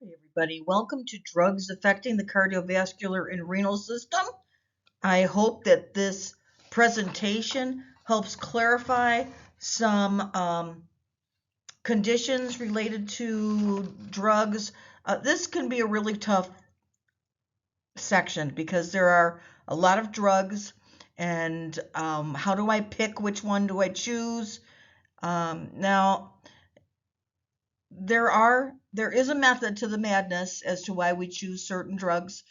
Hey everybody, welcome to Drugs Affecting the Cardiovascular and Renal System. I hope that this presentation helps clarify some conditions related to drugs. This can be a really tough section because there are a lot of drugs, and how do I pick which one do I choose? Now, there is a method to the madness as to why we choose certain drugs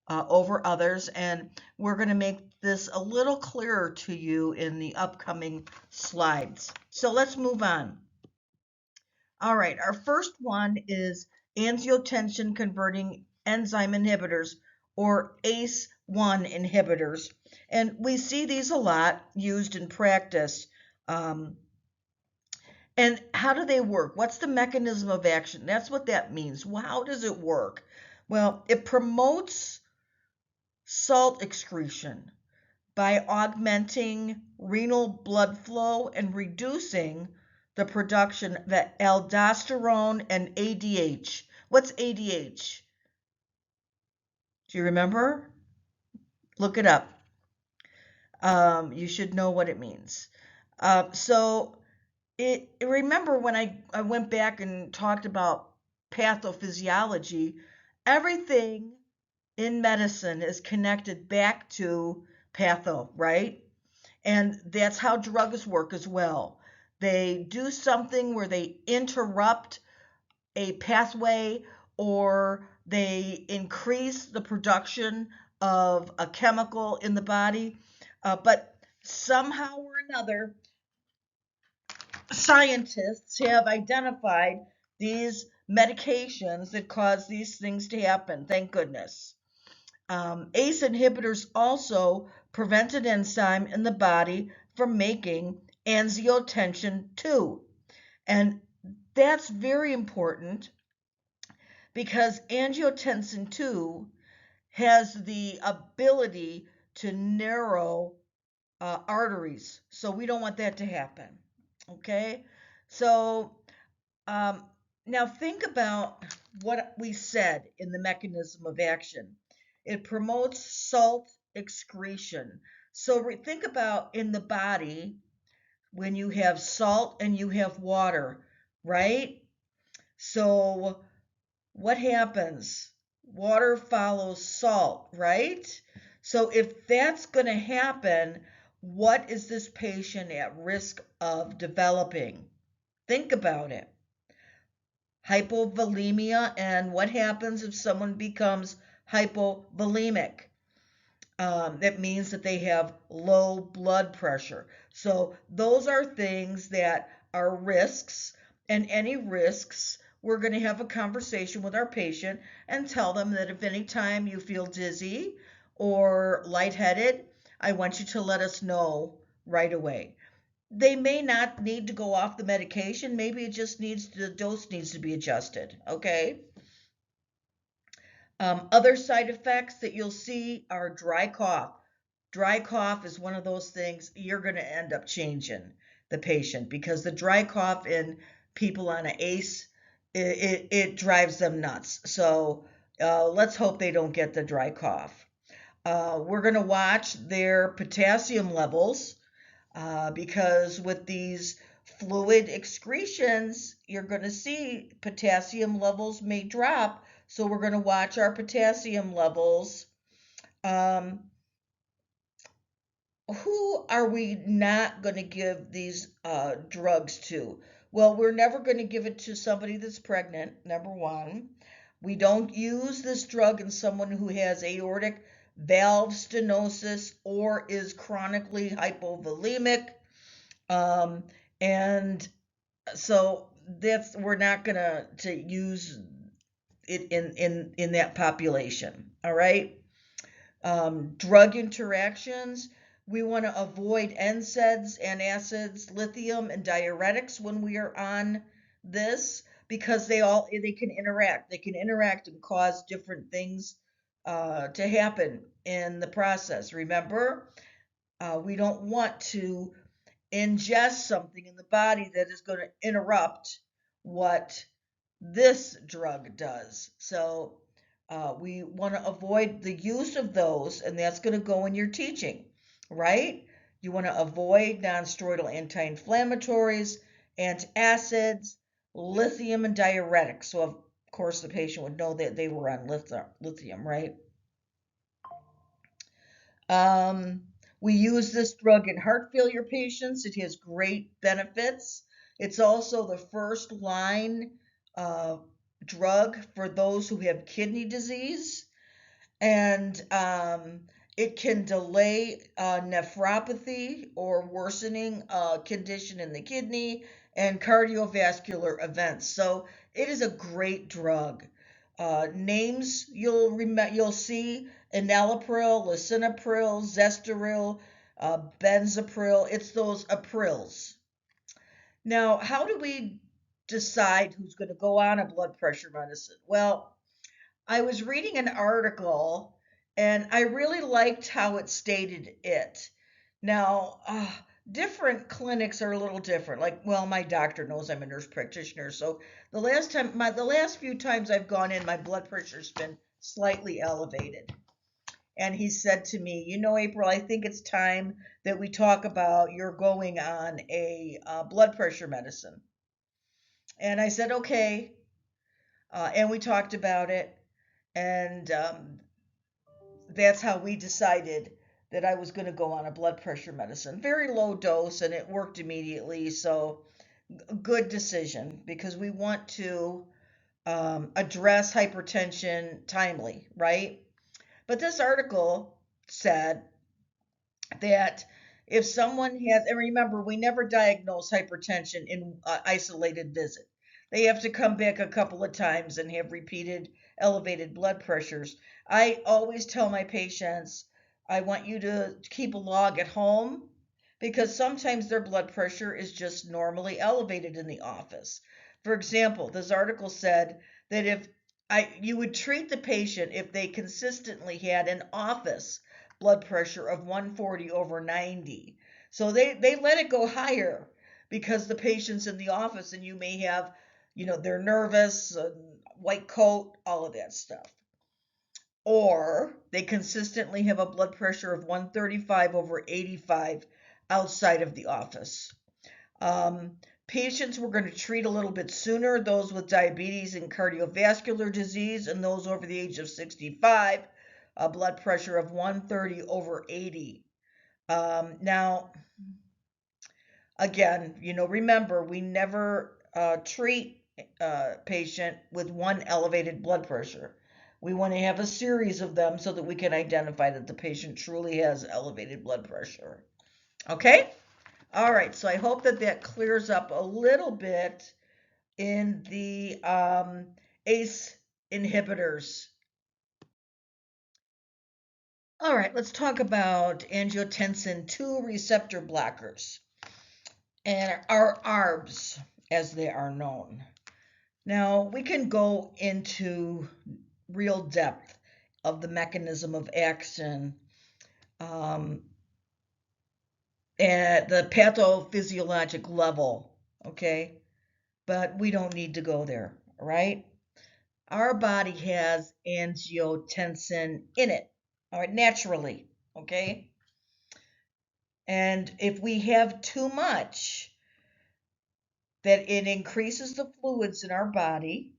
over others, and we're going to make this a little clearer to you in the upcoming slides. So let's move on. All right, our first one is angiotensin converting enzyme inhibitors, or ACE1 inhibitors, and we see these a lot used in practice. Um, And how do they work? What's the mechanism of action? That's what that means. Well, how does it work? Well, it promotes salt excretion by augmenting renal blood flow and reducing the production of aldosterone and ADH. What's ADH? Do you remember? Look it up. You should know what it means. So remember when I went back and talked about pathophysiology, everything in medicine is connected back to patho, right? And that's how drugs work as well. They do something where they interrupt a pathway, or they increase the production of a chemical in the body. But somehow or another, scientists have identified these medications that cause these things to happen. Thank goodness. ACE inhibitors also prevent an enzyme in the body from making angiotensin 2. And that's very important because angiotensin 2 has the ability to narrow arteries. So we don't want that to happen. Okay? So Um, now think about what we said in the mechanism of action. It promotes salt excretion. So think about in the body when you have salt and you have water, right? So what happens? Water follows salt, right? So if that's going to happen, what is this patient at risk of developing? Think about it. Hypovolemia, and what happens if someone becomes hypovolemic. That means that they have low blood pressure. So those are things that are risks, and any risks, we're going to have a conversation with our patient and tell them that if any time you feel dizzy or lightheaded, I want you to let us know right away. They may not need to go off the medication. Maybe it just needs the dose needs to be adjusted. Okay. Other side effects that you'll see are dry cough. Dry cough is one of those things you're going to end up changing the patient, because the dry cough in people on an ACE, it drives them nuts. So let's hope they don't get the dry cough. We're going to watch their potassium levels, because with these fluid excretions, you're going to see potassium levels may drop. So we're going to watch our potassium levels. Um, who are we not going to give these drugs to? Well, we're never going to give it to somebody that's pregnant, number one. We don't use this drug in someone who has aortic valve stenosis or is chronically hypovolemic. Um, and so that's we're not gonna to use it in that population. All right. Drug interactions. We want to avoid NSAIDs, antacids, lithium, and diuretics when we are on this, because they can interact. They can interact and cause different things to happen in the process. Remember, we don't want to ingest something in the body that is going to interrupt what this drug does. So we want to avoid the use of those, and that's going to go in your teaching, right? You want to avoid nonsteroidal anti-inflammatories, antacids, lithium, and diuretics. So, of course, the patient would know that they were on lithium, right? Um, we use this drug in heart failure patients. It has great benefits. It's also the first line uh, drug for those who have kidney disease, and it can delay nephropathy or worsening condition in the kidney and cardiovascular events. So it is a great drug. Names you'll see: enalapril, lisinopril, Zestoril, benzapril. It's those aprils. Now, how do we decide who's going to go on a blood pressure medicine? Well, I was reading an article and I really liked how it stated it. Now, different clinics are a little different. Like, well, my doctor knows I'm a nurse practitioner, so the last few times I've gone in, my blood pressure's been slightly elevated. And he said to me, April, I think it's time that we talk about you're going on a blood pressure medicine. And I said, okay. And we talked about it. And that's how we decided that I was going to go on a blood pressure medicine. Very low dose, and it worked immediately. So, good decision because we want to address hypertension timely, right? But this article said that if someone has, and remember, we never diagnose hypertension in isolated visit. They have to come back a couple of times and have repeated elevated blood pressures. I always tell my patients, I want you to keep a log at home because sometimes their blood pressure is just normally elevated in the office. For example, this article said that if you would treat the patient if they consistently had an office blood pressure of 140 over 90. So they let it go higher because the patient's in the office and you may have, they're nervous, white coat, all of that stuff. Or they consistently have a blood pressure of 135 over 85 outside of the office. Patients we're going to treat a little bit sooner, those with diabetes and cardiovascular disease, and those over the age of 65, a blood pressure of 130 over 80. Now, again, remember, we never treat a patient with one elevated blood pressure. We want to have a series of them so that we can identify that the patient truly has elevated blood pressure. Okay? All right, so I hope that clears up a little bit in the ACE inhibitors. All right, let's talk about angiotensin 2 receptor blockers, and our ARBs, as they are known. Now, we can go into real depth of the mechanism of action at the pathophysiologic level, okay? But we don't need to go there, right? Our body has angiotensin in it, all right, naturally, okay? And if we have too much, that it increases the fluids in our body,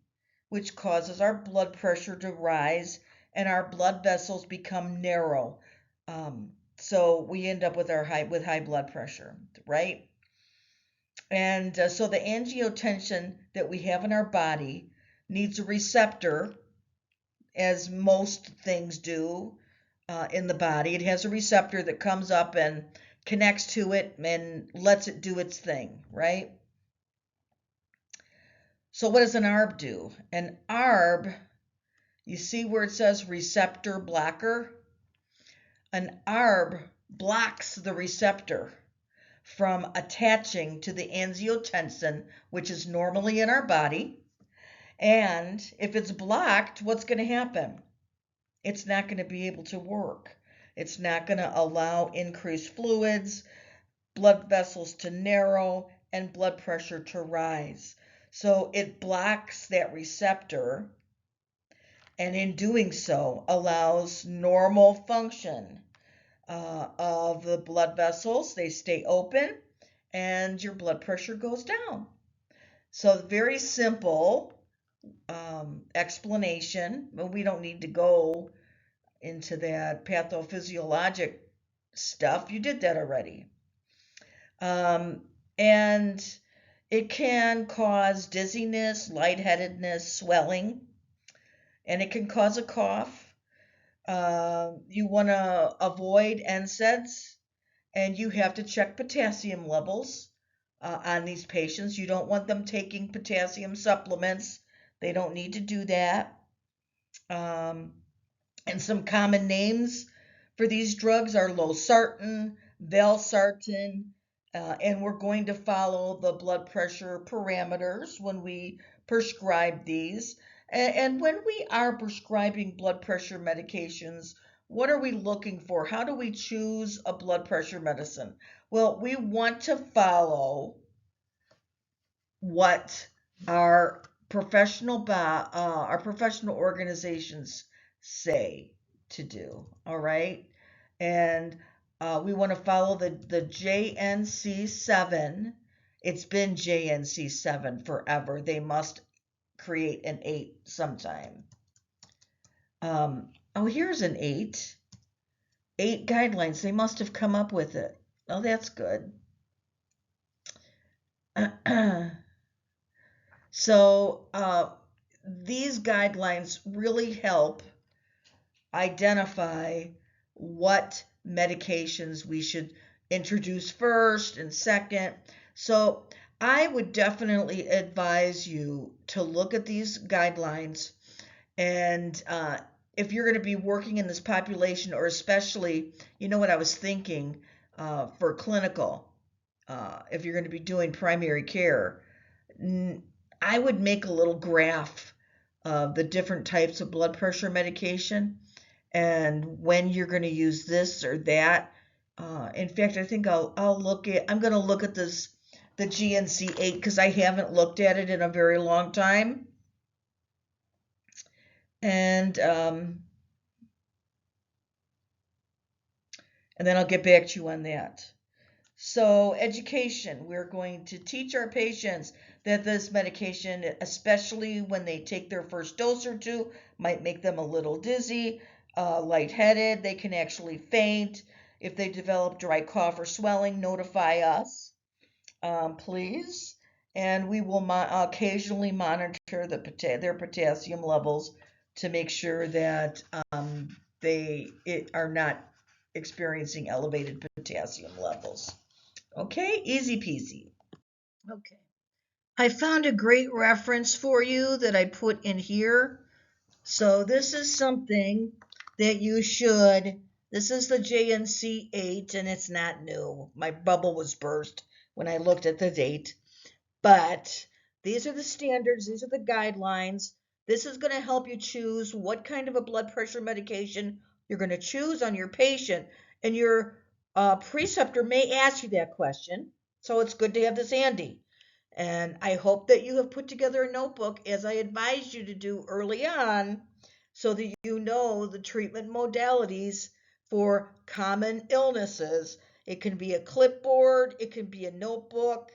which causes our blood pressure to rise and our blood vessels become narrow. So we end up with high blood pressure, right? And so the angiotensin that we have in our body needs a receptor, as most things do in the body. It has a receptor that comes up and connects to it and lets it do its thing, right? So what does an ARB do? An ARB, you see where it says receptor blocker? An ARB blocks the receptor from attaching to the angiotensin, which is normally in our body. And if it's blocked, what's going to happen? It's not going to be able to work. It's not going to allow increased fluids, blood vessels to narrow, and blood pressure to rise. So it blocks that receptor, and in doing so allows normal function of the blood vessels. They stay open and your blood pressure goes down. So very simple explanation, but we don't need to go into that pathophysiologic stuff. You did that already. And it can cause dizziness, lightheadedness, swelling, and it can cause a cough. You want to avoid NSAIDs, and you have to check potassium levels on these patients. You don't want them taking potassium supplements. They don't need to do that. And some common names for these drugs are losartan, valsartan, and we're going to follow the blood pressure parameters when we prescribe these. And when we are prescribing blood pressure medications, what are we looking for? How do we choose a blood pressure medicine? Well, we want to follow what our professional organizations say to do. All right, and we want to follow the JNC7. It's been JNC7 forever. They must create an 8 sometime. Oh, here's an 8. 8 guidelines. They must have come up with it. Oh, that's good. So these guidelines really help identify what medications we should introduce first and second. So I would definitely advise you to look at these guidelines, and if you're going to be working in this population, or especially, you know what I was thinking, for clinical, if you're going to be doing primary care, I would make a little graph of the different types of blood pressure medication and when you're going to use this or that. In fact, I think I'm going to look at the GNC8, because I haven't looked at it in a very long time. And then I'll get back to you on that. So education, we're going to teach our patients that this medication, especially when they take their first dose or two, might make them a little dizzy, lightheaded. They can actually faint. If they develop dry cough or swelling, notify us, please. And we will occasionally monitor their potassium levels to make sure that they are not experiencing elevated potassium levels. Okay, easy peasy. Okay. I found a great reference for you that I put in here. So this is something that you should, this is the JNC8, and it's not new. My bubble was burst when I looked at the date. But these are the standards, these are the guidelines. This is going to help you choose what kind of a blood pressure medication you're going to choose on your patient. And your preceptor may ask you that question. So it's good to have this handy. And I hope that you have put together a notebook, as I advised you to do early on, so that you know the treatment modalities for common illnesses. It can be a clipboard, it can be a notebook,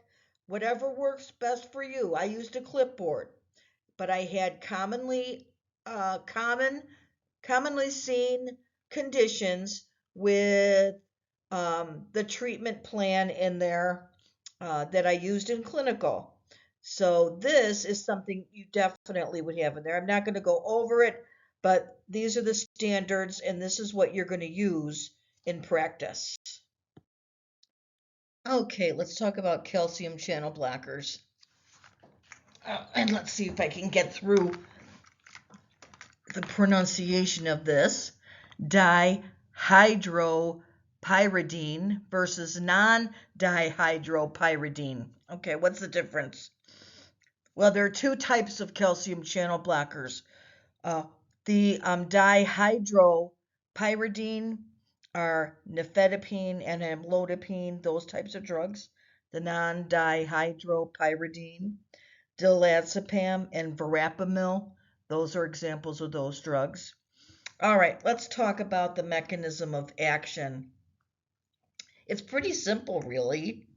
whatever works best for you. I used a clipboard, but I had commonly seen conditions with the treatment plan in there that I used in clinical. So this is something you definitely would have in there. I'm not going to go over it, but these are the standards, and this is what you're going to use in practice. Okay, let's talk about calcium channel blockers. And let's see if I can get through the pronunciation of this. Dihydropyridine versus non-dihydropyridine. Okay, what's the difference? Well, there are two types of calcium channel blockers. The dihydropyridine are nifedipine and amlodipine, those types of drugs. The non-dihydropyridine. Diazepam, and verapamil. Those are examples of those drugs. All right, let's talk about the mechanism of action. It's pretty simple, really.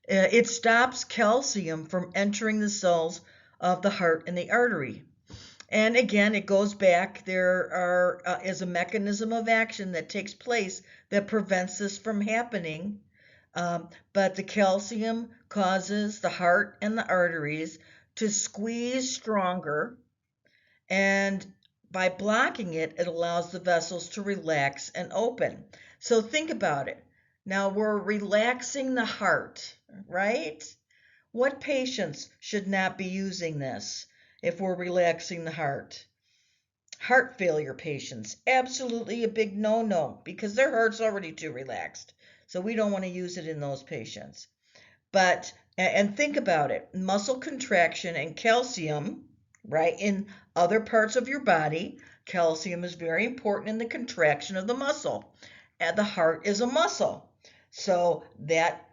It stops calcium from entering the cells of the heart and the artery. And again, it goes back. There is a mechanism of action that takes place that prevents this from happening. But the calcium causes the heart and the arteries to squeeze stronger, and by blocking it, it allows the vessels to relax and open. So think about it. Now we're relaxing the heart, right? What patients should not be using this if we're relaxing the heart? Heart failure patients, absolutely a big no-no, because their heart's already too relaxed. So we don't want to use it in those patients. But, and think about it, muscle contraction and calcium, right, in other parts of your body, calcium is very important in the contraction of the muscle. And the heart is a muscle. So that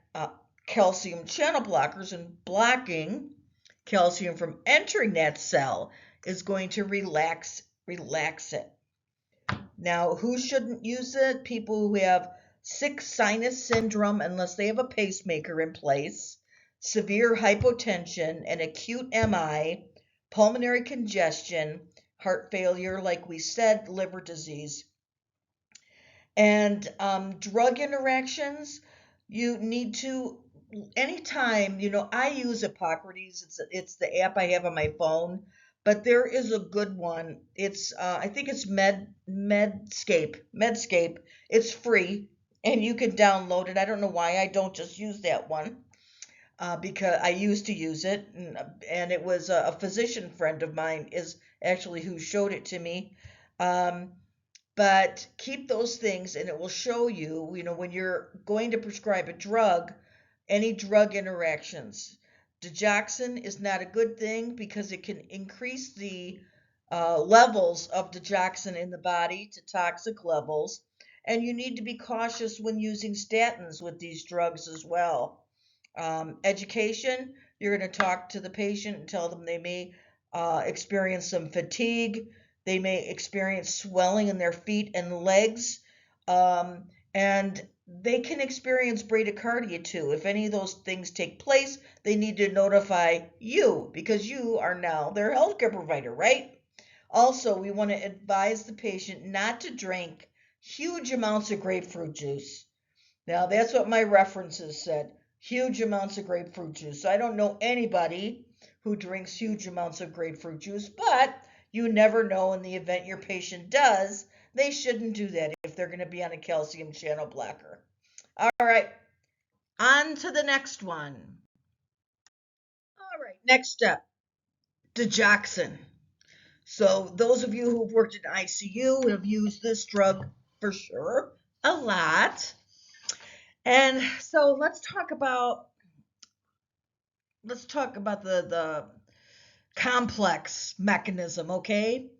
calcium channel blockers and blocking calcium from entering that cell is going to relax it. Now, who shouldn't use it? People who have sick sinus syndrome, unless they have a pacemaker in place, severe hypotension, and acute MI, pulmonary congestion, heart failure, like we said, liver disease. And drug interactions, you need to, anytime, I use Epocrates. It's the app I have on my phone, but there is a good one. It's I think it's Medscape. It's free and you can download it. I don't know why I don't just use that one, because I used to use it, and it was a physician friend of mine is actually who showed it to me. But keep those things and it will show you, when you're going to prescribe a drug, any drug interactions. Digoxin is not a good thing because it can increase the levels of digoxin in the body to toxic levels. And you need to be cautious when using statins with these drugs as well. Education, you're going to talk to the patient and tell them they may experience some fatigue. They may experience swelling in their feet and legs. And they can experience bradycardia too. If any of those things take place, they need to notify you because you are now their healthcare provider, right? Also, we want to advise the patient not to drink huge amounts of grapefruit juice. Now, that's what my references said, huge amounts of grapefruit juice. So I don't know anybody who drinks huge amounts of grapefruit juice, but you never know. In the event your patient does, they shouldn't do that if they're going to be on a calcium channel blocker. All right, on to the next one. All right, next up, digoxin. So those of you who've worked in ICU have used this drug for sure a lot. And so let's talk about the complex mechanism, okay?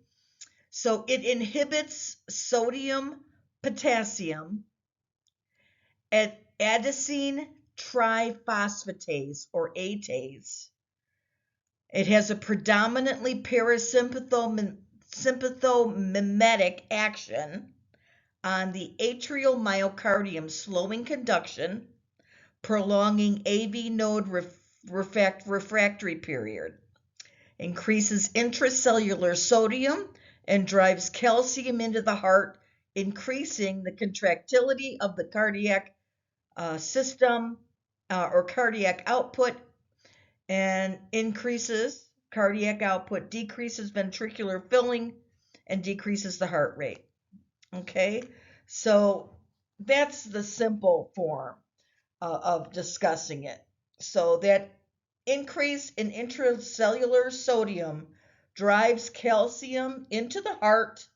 So it inhibits sodium potassium and adenosine triphosphatase, or ATASE. It has a predominantly parasympathomimetic action on the atrial myocardium, slowing conduction, prolonging AV node refractory period, increases intracellular sodium, and drives calcium into the heart, increasing the contractility of the cardiac system or cardiac output, and increases cardiac output, decreases ventricular filling, and decreases the heart rate. Okay, so that's the simple form of discussing it. So that increase in intracellular sodium drives calcium into the heart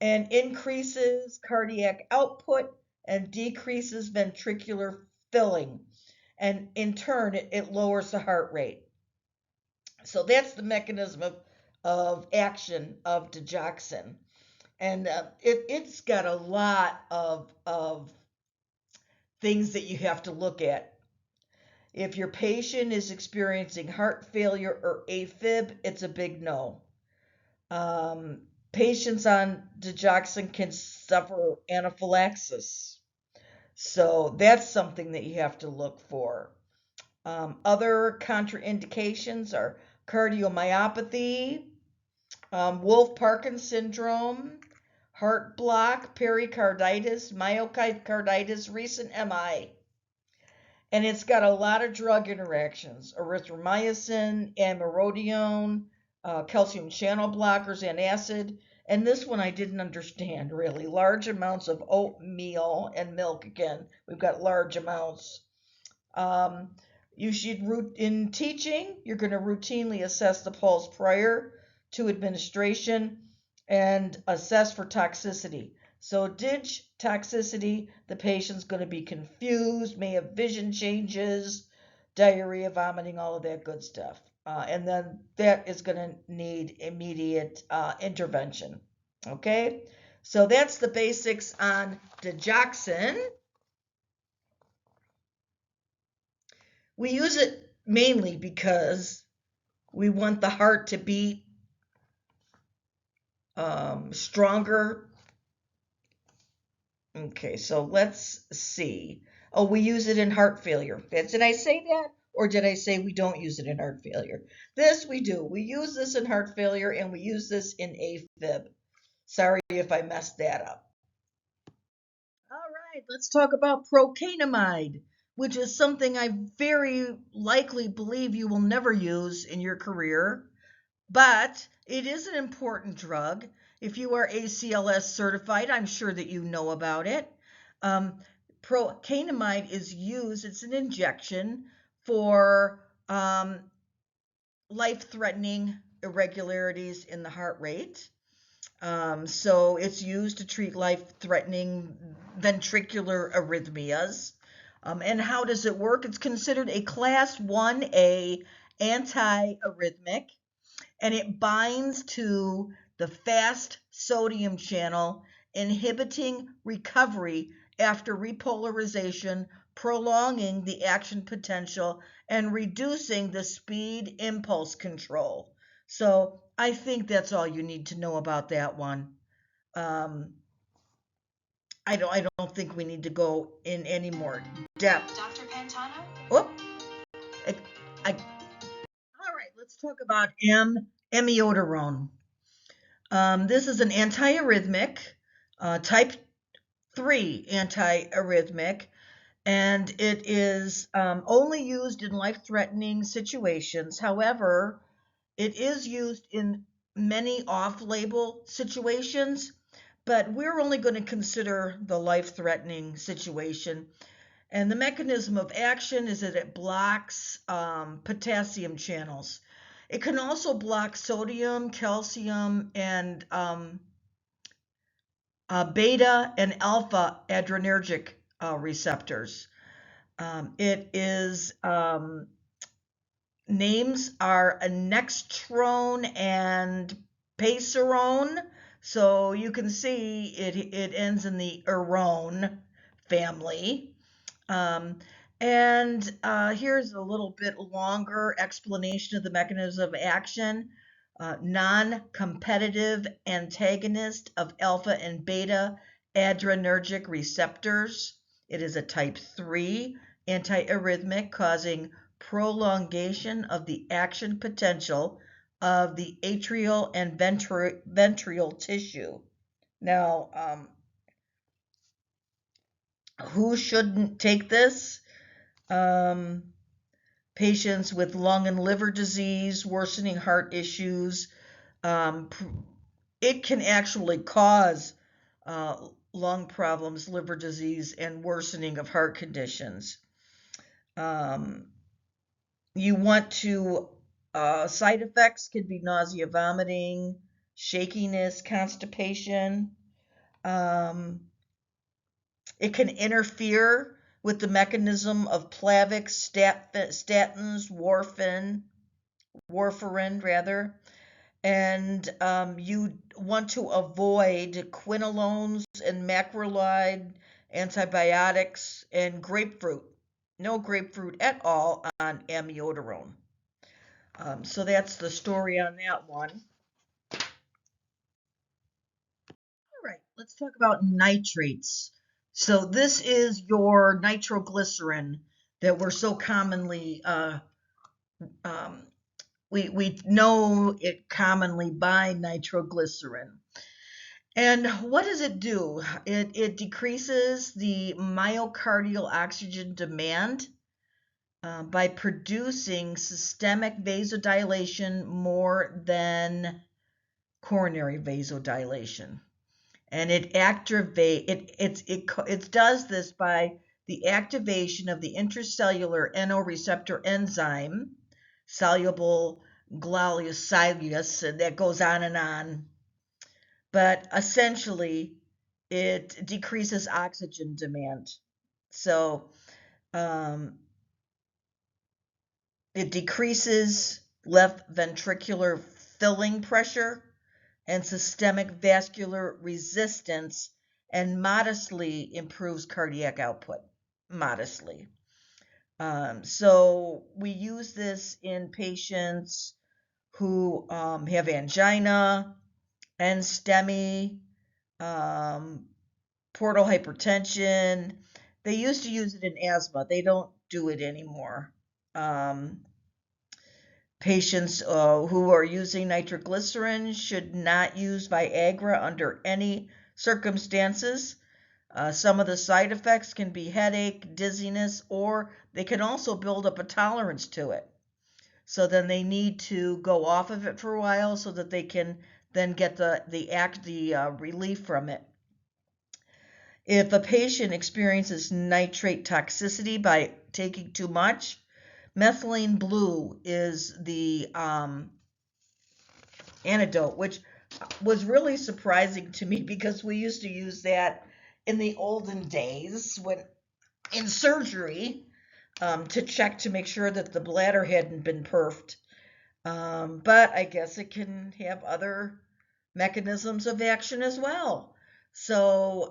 and increases cardiac output and decreases ventricular filling. And in turn, it lowers the heart rate. So that's the mechanism of action of digoxin. And it's got a lot of things that you have to look at. If your patient is experiencing heart failure or AFib, it's a big no. Patients on digoxin can suffer anaphylaxis. So that's something that you have to look for. Other contraindications are cardiomyopathy, Wolff-Parkinson syndrome, heart block, pericarditis, myocarditis, recent MI. And it's got a lot of drug interactions: erythromycin, amiodarone, calcium channel blockers, and acid. And this one I didn't understand really. Large amounts of oatmeal and milk. Again, we've got large amounts. You should in teaching, you're going to routinely assess the pulse prior to administration and assess for toxicity. So dig toxicity, the patient's going to be confused, may have vision changes, diarrhea, vomiting, all of that good stuff. And then that is going to need immediate intervention. Okay, so that's the basics on digoxin. We use it mainly because we want the heart to beat stronger. Okay, so let's see. Oh, we use it in heart failure. Did I say that? Or did I say we don't use it in heart failure? This we do. We use this in heart failure, and we use this in AFib. Sorry if I messed that up. All right, let's talk about procainamide, which is something I very likely believe you will never use in your career, but it is an important drug. If you are ACLS certified, I'm sure that you know about it. Procainamide is used, it's an injection for life-threatening irregularities in the heart rate. So it's used to treat life-threatening ventricular arrhythmias. And how does it work? It's considered a class 1A antiarrhythmic, and it binds to the fast sodium channel, inhibiting recovery after repolarization, prolonging the action potential, and reducing the speed impulse control. So I think that's all you need to know about that one. I don't think we need to go in any more depth. Dr. Pantano? Whoop. All right, let's talk about amiodarone. This is an antiarrhythmic, type 3 antiarrhythmic, and it is only used in life-threatening situations. However, it is used in many off-label situations, but we're only going to consider the life-threatening situation. And the mechanism of action is that it blocks potassium channels. It can also block sodium, calcium, and beta and alpha adrenergic receptors. It is names are Nextrone and Pacerone. So you can see it ends in the erone family. And here's a little bit longer explanation of the mechanism of action. Non-competitive antagonist of alpha and beta adrenergic receptors. It is a type 3 antiarrhythmic causing prolongation of the action potential of the atrial and ventricular tissue. Now, who shouldn't take this? Patients with lung and liver disease, worsening heart issues. It can actually cause lung problems, liver disease, and worsening of heart conditions. You want to, side effects could be nausea, vomiting, shakiness, constipation. It can interfere with the mechanism of Plavix, statins, warfarin rather, and you want to avoid quinolones and macrolide, antibiotics, and grapefruit. no grapefruit at all on amiodarone. So that's the story on that one. All right, let's talk about nitrates. So this is your nitroglycerin that we're so commonly um, we know it commonly by nitroglycerin. And what does it do? It decreases the myocardial oxygen demand by producing systemic vasodilation more than coronary vasodilation. And it does this by the activation of the intracellular NO receptor enzyme, soluble glomerulus, and that goes on and on. But essentially, it decreases oxygen demand. So it decreases left ventricular filling pressure and systemic vascular resistance, and modestly improves cardiac output. Modestly. So we use this in patients who have angina, NSTEMI, portal hypertension. They used to use it in asthma. They don't do it anymore. Patients who are using nitroglycerin should not use Viagra under any circumstances. Some of the side effects can be headache, dizziness, or they can also build up a tolerance to it. So then they need to go off of it for a while so that they can then get the relief from it. If a patient experiences nitrate toxicity by taking too much, methylene blue is the antidote, which was really surprising to me because we used to use that in the olden days when in surgery to check to make sure that the bladder hadn't been perfed. But I guess it can have other mechanisms of action as well. So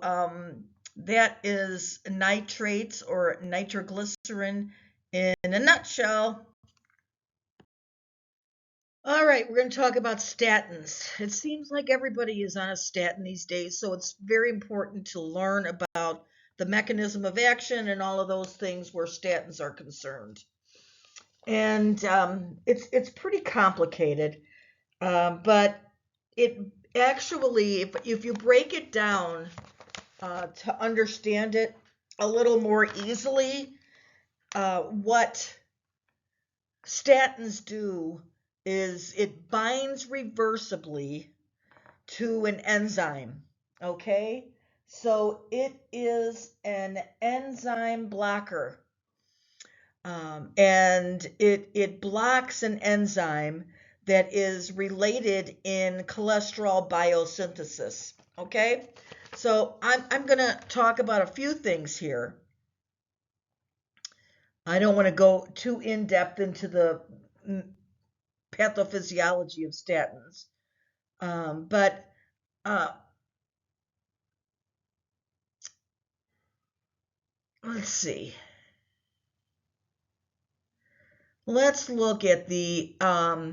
that is nitrates or nitroglycerin in a nutshell. All right, we're going to talk about statins. It seems like everybody is on a statin these days, so it's very important to learn about the mechanism of action and all of those things where statins are concerned. And it's pretty complicated, but it actually, if you break it down to understand it a little more easily, what statins do is it binds reversibly to an enzyme, okay? So it is an enzyme blocker. And it blocks an enzyme that is related in cholesterol biosynthesis, okay? So I'm going to talk about a few things here. I don't want to go too in depth into the pathophysiology of statins, but let's see. Let's look at the AHA-ACC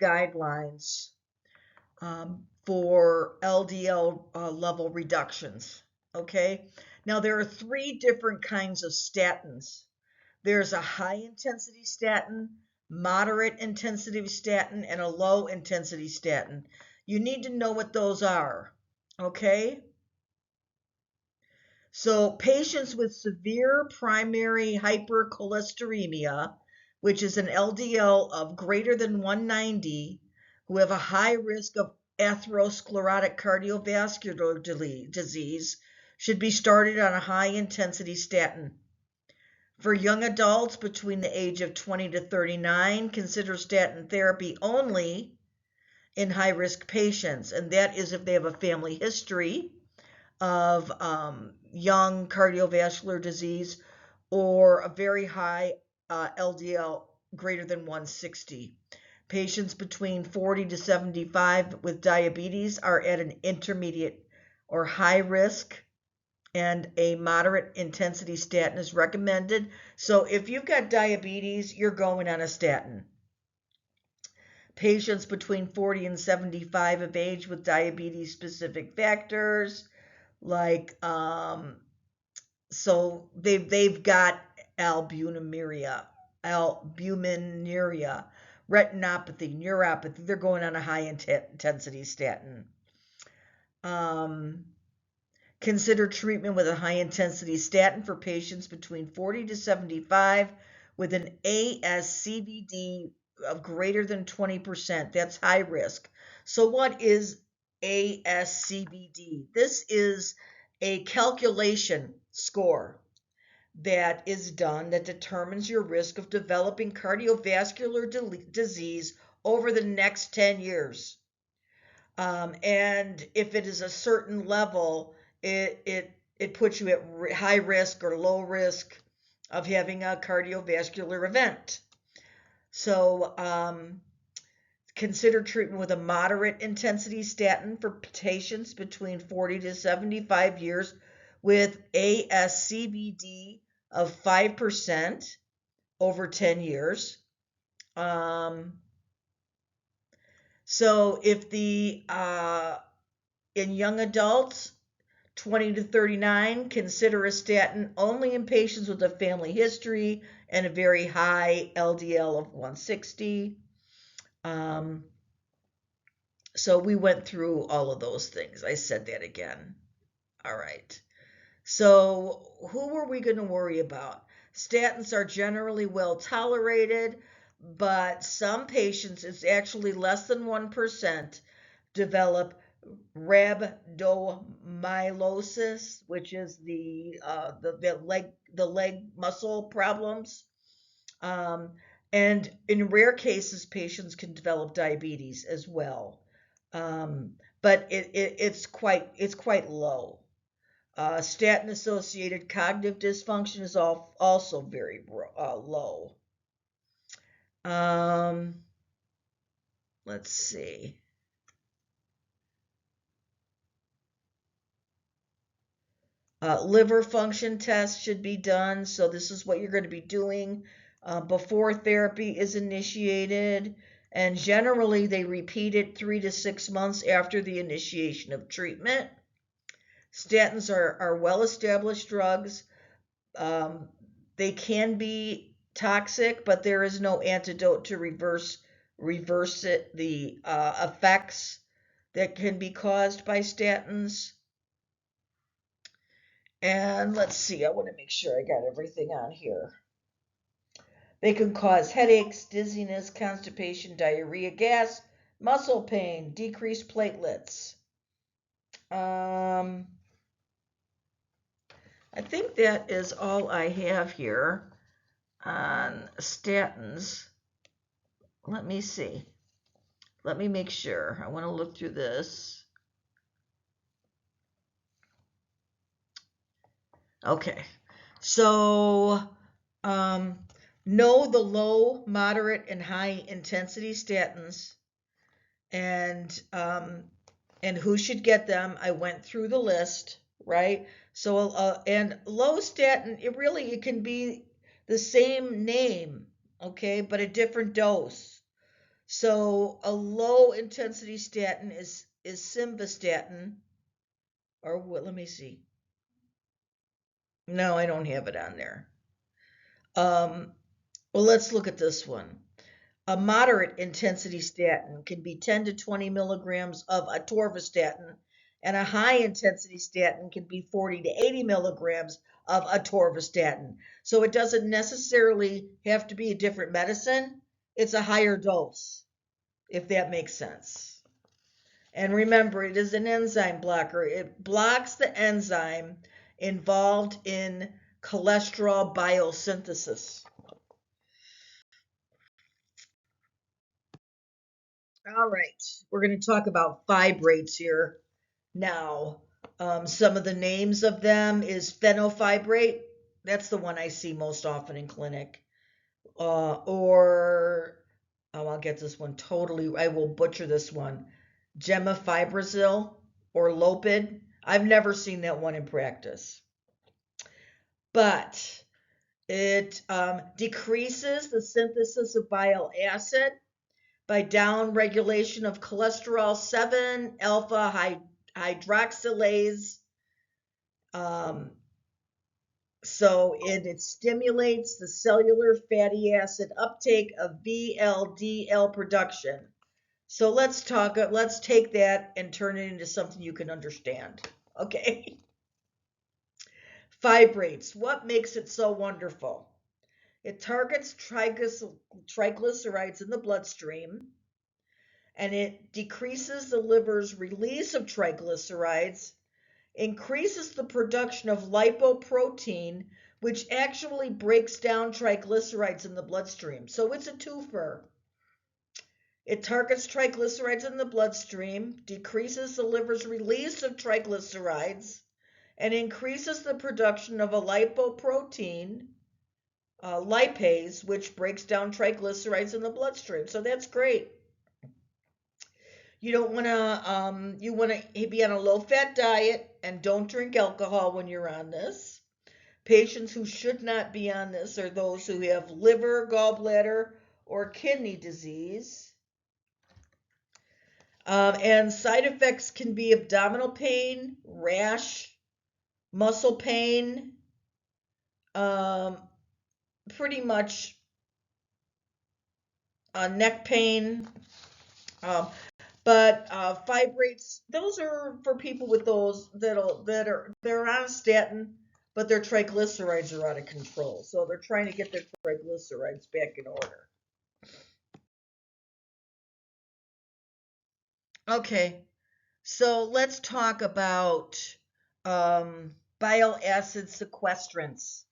guidelines for LDL level reductions. Okay, now there are 3 different kinds of statins. There's a high intensity statin, moderate intensity statin, and a low intensity statin. You need to know what those are. Okay, so patients with severe primary hypercholesterolemia, which is an LDL of greater than 190, who have a high risk of atherosclerotic cardiovascular disease, should be started on a high-intensity statin. For young adults between the age of 20 to 39, consider statin therapy only in high-risk patients, and that is if they have a family history of young cardiovascular disease or a very high LDL greater than 160. Patients between 40 to 75 with diabetes are at an intermediate or high risk. and a moderate intensity statin is recommended. So if you've got diabetes, you're going on a statin. Patients between 40 and 75 of age with diabetes specific factors like so they've got albuminuria, retinopathy, neuropathy. They're going on a high intensity statin. Consider treatment with a high intensity statin for patients between 40 to 75 with an ASCVD of greater than 20%. That's high risk. So what is ASCVD? This is a calculation score that is done that determines your risk of developing cardiovascular disease over the next 10 years. And if it is a certain level, it puts you at high risk or low risk of having a cardiovascular event. So consider treatment with a moderate intensity statin for patients between 40 to 75 years with ASCVD of 5% over 10 years. So if the in young adults 20 to 39, consider a statin only in patients with a family history and a very high LDL of 160. So we went through all of those things. I said that again. All right. So who are we going to worry about? Statins are generally well tolerated, but some patients, it's actually less than 1%, develop rhabdomyolysis, which is the leg muscle problems. And in rare cases, patients can develop diabetes as well. But it's quite low. Statin-associated cognitive dysfunction is also very low. Let's see. Liver function tests should be done. So this is what you're going to be doing before therapy is initiated. And generally, they repeat it 3 to 6 months after the initiation of treatment. Statins are well-established drugs. They can be toxic, but there is no antidote to reverse the effects that can be caused by statins. And let's see, I want to make sure I got everything on here. They can cause headaches, dizziness, constipation, diarrhea, gas, muscle pain, decreased platelets. I think that is all I have here on statins. Let me see. Let me make sure. I want to look through this. Okay, so know the low, moderate, and high intensity statins, and who should get them. I went through the list, right? So and low statin, it can be the same name, okay, but a different dose. So a low intensity statin is simvastatin, or what? Let me see. No, I don't have it on there. Well, let's look at this one. A moderate intensity statin can be 10 to 20 milligrams of atorvastatin, and a high intensity statin can be 40 to 80 milligrams of atorvastatin. So it doesn't necessarily have to be a different medicine. It's a higher dose, if that makes sense. And remember, it is an enzyme blocker. It blocks the enzyme involved in cholesterol biosynthesis. All right, we're going to talk about fibrates here now. Some of the names of them is fenofibrate. That's the one I see most often in clinic. I'll get this one totally, I will butcher this one. Gemfibrozil or Lopid. I've never seen that one in practice. but it decreases the synthesis of bile acid by downregulation of cholesterol 7 alpha hydroxylase. So it stimulates the cellular fatty acid uptake of VLDL production. So let's take that and turn it into something you can understand. Okay. Fibrates. What makes it so wonderful? It targets triglycerides in the bloodstream, and it decreases the liver's release of triglycerides, increases the production of lipoprotein, which actually breaks down triglycerides in the bloodstream. So it's a twofer. It targets triglycerides in the bloodstream, decreases the liver's release of triglycerides, and increases the production of a lipoprotein, lipase, which breaks down triglycerides in the bloodstream. So that's great. You don't want to, you want to be on a low-fat diet and don't drink alcohol when you're on this. Patients who should not be on this are those who have liver, gallbladder, or kidney disease. And side effects can be abdominal pain, rash, muscle pain, pretty much neck pain. But fibrates, those are for people with those they're on a statin, but their triglycerides are out of control. So they're trying to get their triglycerides back in order. Okay, so let's talk about bile acid sequestrants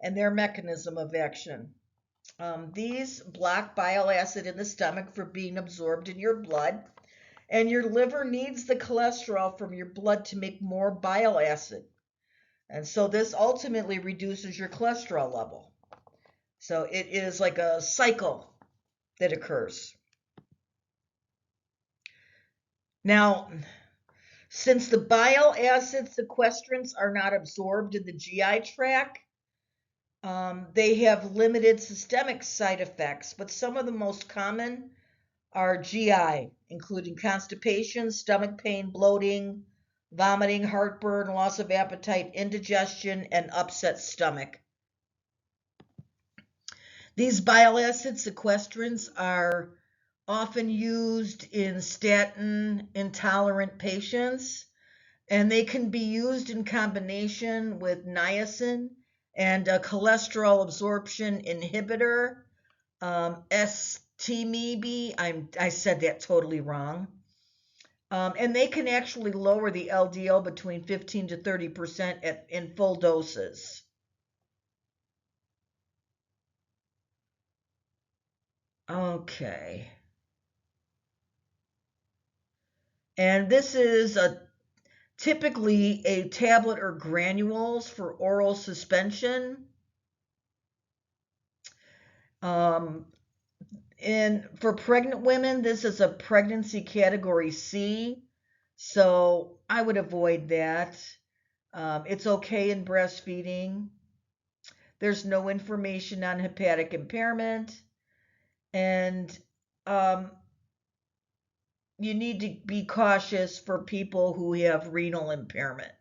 and their mechanism of action. These block bile acid in the stomach from being absorbed in your blood, and your liver needs the cholesterol from your blood to make more bile acid. And so this ultimately reduces your cholesterol level. So it is like a cycle that occurs. Now, since the bile acid sequestrants are not absorbed in the GI tract, they have limited systemic side effects, but some of the most common are GI, including constipation, stomach pain, bloating, vomiting, heartburn, loss of appetite, indigestion, and upset stomach. These bile acid sequestrants are often used in statin intolerant patients, and they can be used in combination with niacin and a cholesterol absorption inhibitor, STMIB. I said that totally wrong. And they can actually lower the LDL between 15 to 30% in full doses. Okay. And this is typically a tablet or granules for oral suspension. And for pregnant women, this is a pregnancy category C, so I would avoid that. It's okay in breastfeeding. There's no information on hepatic impairment, and you need to be cautious for people who have renal impairment.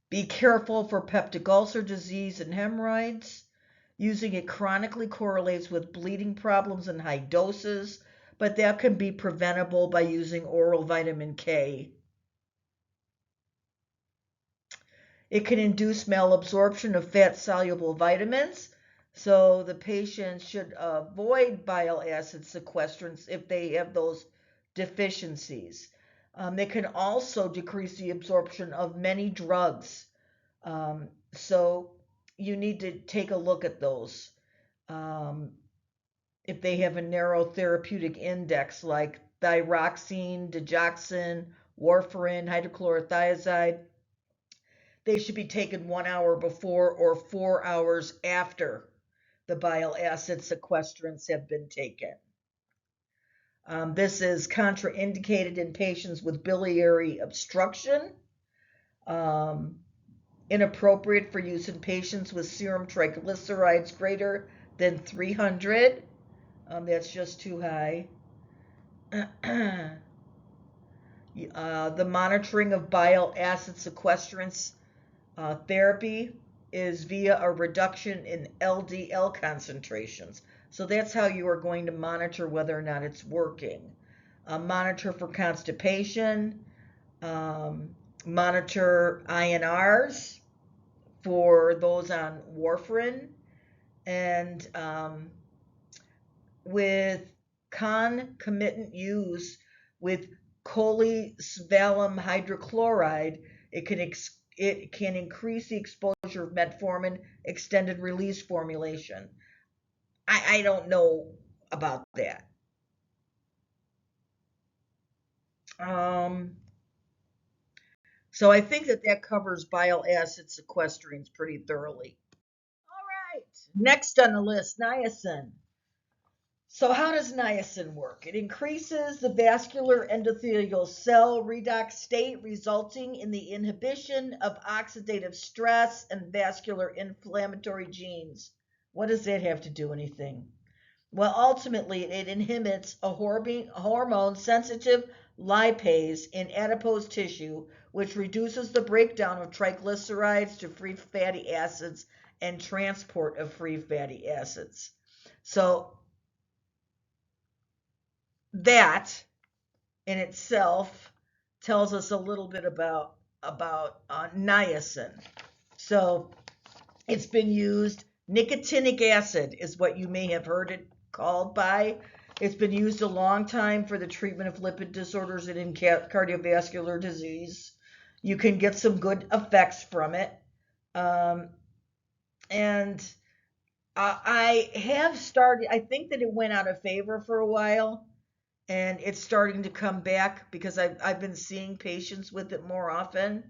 Be careful for peptic ulcer disease and hemorrhoids. Using it chronically correlates with bleeding problems in high doses, but that can be preventable by using oral vitamin K. It can induce malabsorption of fat-soluble vitamins, so the patient should avoid bile acid sequestrants if they have those deficiencies. They can also decrease the absorption of many drugs. So you need to take a look at those. If they have a narrow therapeutic index like thyroxine, digoxin, warfarin, hydrochlorothiazide, they should be taken 1 hour before or 4 hours after the bile acid sequestrants have been taken. This is contraindicated in patients with biliary obstruction. Inappropriate for use in patients with serum triglycerides greater than 300. That's just too high. The monitoring of bile acid sequestrance therapy is via a reduction in LDL concentrations. So that's how you are going to monitor whether or not it's working. Monitor for constipation, monitor INRs for those on warfarin, and with concomitant use with cholesyvalum hydrochloride, it can increase the exposure of metformin extended release formulation. I don't know about that. So I think that covers bile acid sequestrants pretty thoroughly. All right, next on the list, niacin. So how does niacin work? It increases the vascular endothelial cell redox state, resulting in the inhibition of oxidative stress and vascular inflammatory genes. What does that have to do anything? Well, ultimately, it inhibits a hormone-sensitive lipase in adipose tissue, which reduces the breakdown of triglycerides to free fatty acids and transport of free fatty acids. So that in itself tells us a little bit about niacin. So it's been used. Nicotinic acid is what you may have heard it called by. It's been used a long time for the treatment of lipid disorders and in cardiovascular disease. You can get some good effects from it. And I have started, I think that it went out of favor for a while, and it's starting to come back because I've been seeing patients with it more often.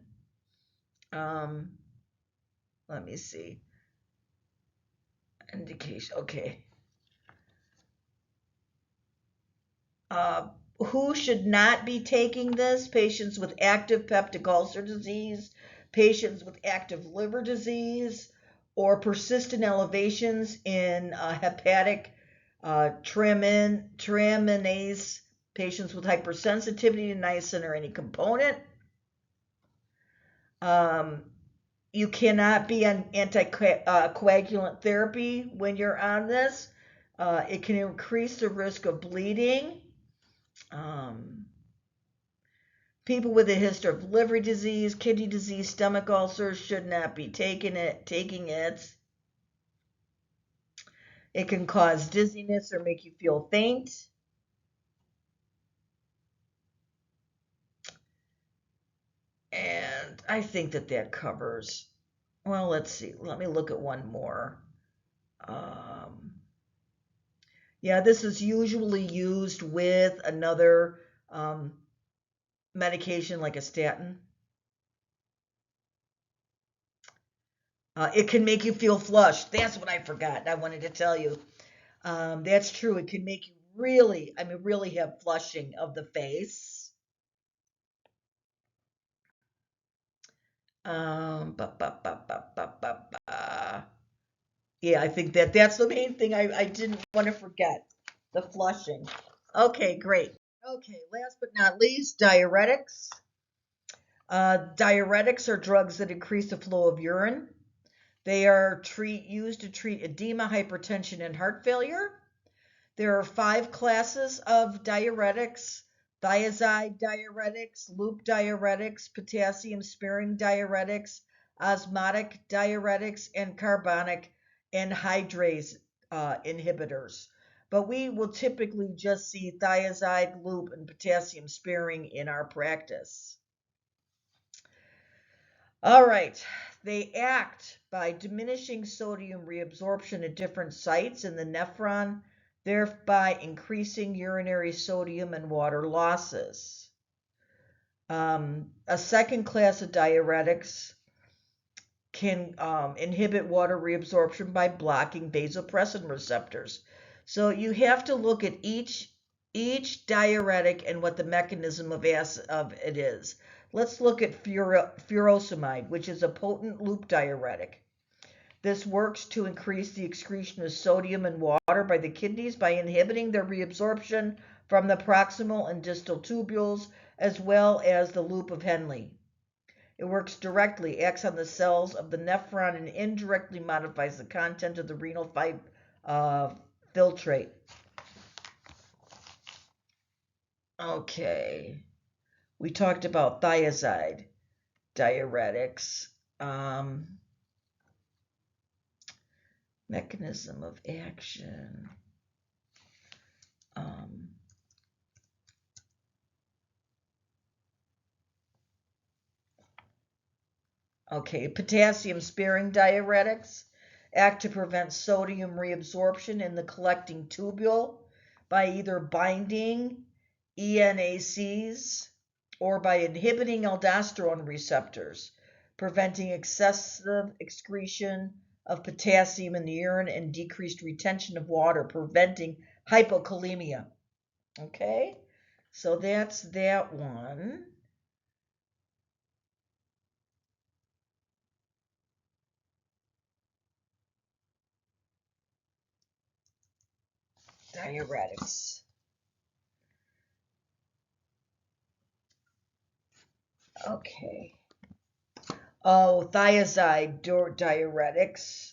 Let me see. Indication, okay. Who should not be taking this? Patients with active peptic ulcer disease, patients with active liver disease, or persistent elevations in hepatic transaminase, patients with hypersensitivity to niacin or any component. You cannot be on anticoagulant therapy when you're on this. It can increase the risk of bleeding. People with a history of liver disease, kidney disease, stomach ulcers should not be taking it. It can cause dizziness or make you feel faint. And I think that covers. Well, let's see. Let me look at one more. Yeah, this is usually used with another medication like a statin. It can make you feel flushed. That's what I forgot. I wanted to tell you. That's true. It can make you really have flushing of the face. Yeah, I think that's the main thing I didn't want to forget, the flushing. Okay, great. Okay, last but not least, diuretics. Diuretics are drugs that increase the flow of urine. They are used to treat edema, hypertension, and heart failure. There are 5 classes of diuretics: thiazide diuretics, loop diuretics, potassium-sparing diuretics, osmotic diuretics, and carbonic anhydrase inhibitors. But we will typically just see thiazide, loop, and potassium-sparing in our practice. All right, they act by diminishing sodium reabsorption at different sites in the nephron, thereby increasing urinary sodium and water losses. A second class of diuretics can inhibit water reabsorption by blocking vasopressin receptors. So you have to look at each each diuretic and what the mechanism of it is. Let's look at furosemide, which is a potent loop diuretic. This works to increase the excretion of sodium and water by the kidneys by inhibiting their reabsorption from the proximal and distal tubules, as well as the loop of Henle. It works directly, acts on the cells of the nephron, and indirectly modifies the content of the renal filtrate. Okay, we talked about thiazide diuretics. Mechanism of action. Okay, potassium-sparing diuretics act to prevent sodium reabsorption in the collecting tubule by either binding ENACs or by inhibiting aldosterone receptors, preventing excessive excretion of potassium in the urine and decreased retention of water, preventing hypokalemia. Okay, so that's that one. Diuretics. Okay. Oh, thiazide diuretics.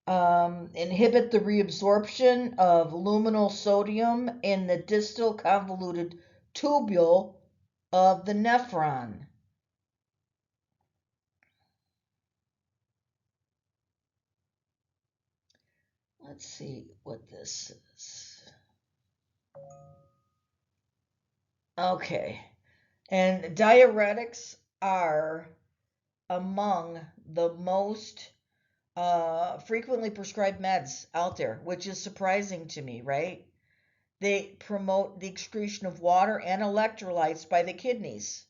Inhibit the reabsorption of luminal sodium in the distal convoluted tubule of the nephron. Let's see what this is. Okay, and diuretics are among the most frequently prescribed meds out there, which is surprising to me, right? They promote the excretion of water and electrolytes by the kidneys,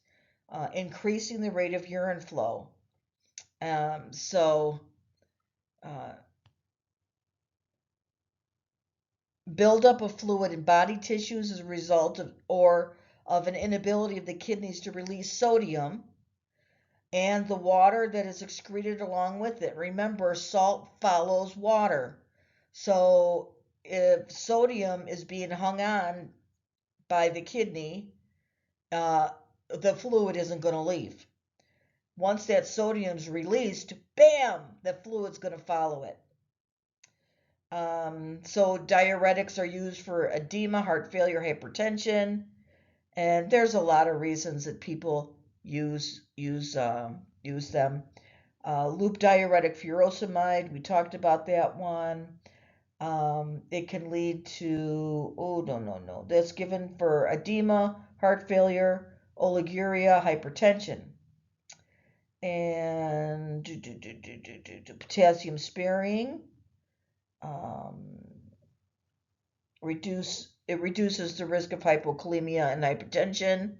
increasing the rate of urine flow. Buildup of fluid in body tissues as a result of an inability of the kidneys to release sodium and the water that is excreted along with it. Remember, salt follows water. So if sodium is being hung on by the kidney, the fluid isn't going to leave. Once that sodium's released, bam, the fluid's going to follow it. So diuretics are used for edema, heart failure, hypertension, and there's a lot of reasons that people use them. Loop diuretic furosemide, we talked about that one. It can lead to, that's given for edema, heart failure, oliguria, hypertension. And potassium sparing, it reduces the risk of hypokalemia and hypertension.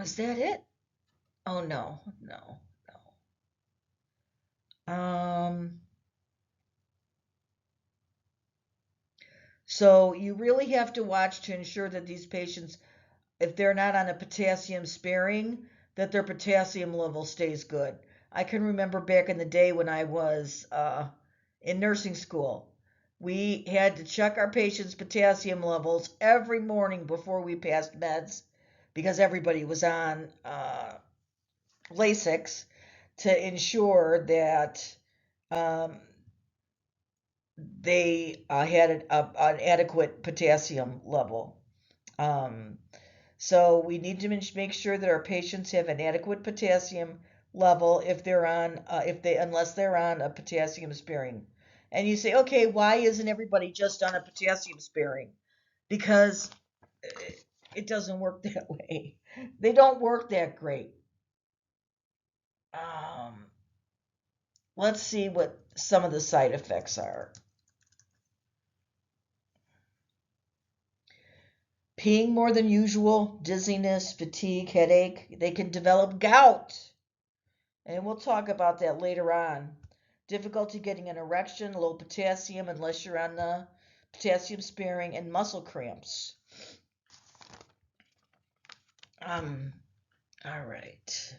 Is that it? Oh, no. So you really have to watch to ensure that these patients, if they're not on a potassium sparing, that their potassium level stays good. I can remember back in the day when I was in nursing school, we had to check our patients' potassium levels every morning before we passed meds because everybody was on Lasix to ensure that they had an adequate potassium level. So we need to make sure that our patients have an adequate potassium level if they're on, unless they're on a potassium sparing. And you say, okay, why isn't everybody just on a potassium sparing? Because it doesn't work that way. They don't work that great. Let's see what some of the side effects are. Peeing more than usual, dizziness, fatigue, headache. They can develop gout, and we'll talk about that later on. Difficulty getting an erection, low potassium unless you're on the potassium sparing, and muscle cramps. All right.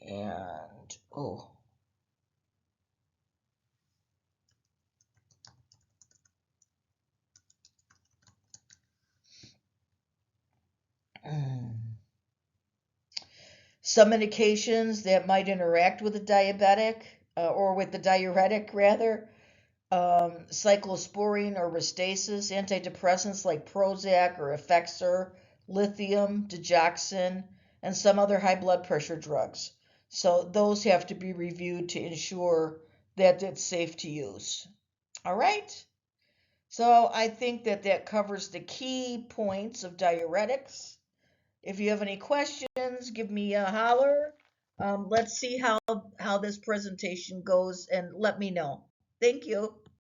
And, oh. Some medications that might interact with a diabetic, or with the diuretic rather, cyclosporine or Restasis, antidepressants like Prozac or Effexor, lithium, digoxin, and some other high blood pressure drugs. So those have to be reviewed to ensure that it's safe to use. All right. So I think that that covers the key points of diuretics. If you have any questions, give me a holler. Let's see how this presentation goes and let me know. Thank you.